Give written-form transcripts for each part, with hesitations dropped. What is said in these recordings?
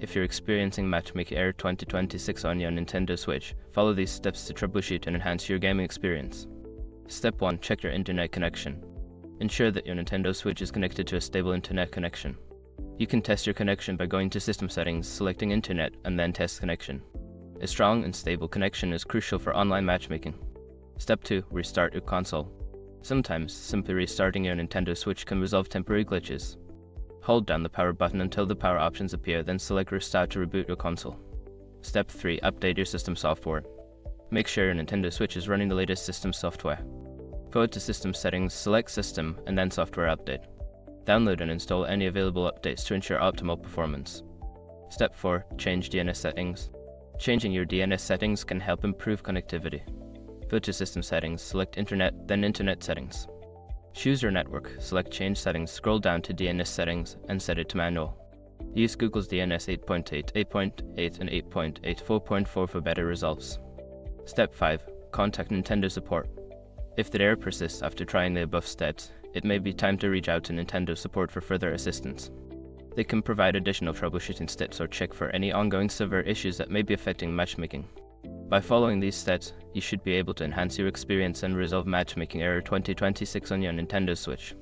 If you're experiencing Matchmaking Error 2026 on your Nintendo Switch, follow these steps to troubleshoot and enhance your gaming experience. Step 1. Check your internet connection. Ensure that your Nintendo Switch is connected to a stable internet connection. You can test your connection by going to System Settings, selecting Internet, and then Test Connection. A strong and stable connection is crucial for online matchmaking. Step 2. Restart your console. Sometimes, simply restarting your Nintendo Switch can resolve temporary glitches. Hold down the power button until the power options appear, then select Restart to reboot your console. Step 3. Update your system software. Make sure your Nintendo Switch is running the latest system software. Go to System Settings, select System, and then Software Update. Download and install any available updates to ensure optimal performance. Step 4. Change DNS settings. Changing your DNS settings can help improve connectivity. Go to System Settings, select Internet, then Internet Settings. Choose your network, select Change Settings, scroll down to DNS Settings, and set it to Manual. Use Google's DNS 8.8, 8.8, and 8.84.4 for better results. Step 5. Contact Nintendo support. If the error persists after trying the above steps, it may be time to reach out to Nintendo support for further assistance. They can provide additional troubleshooting steps or check for any ongoing severe issues that may be affecting matchmaking. By following these steps, you should be able to enhance your experience and resolve Matchmaking Error 2026 on your Nintendo Switch.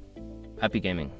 Happy gaming!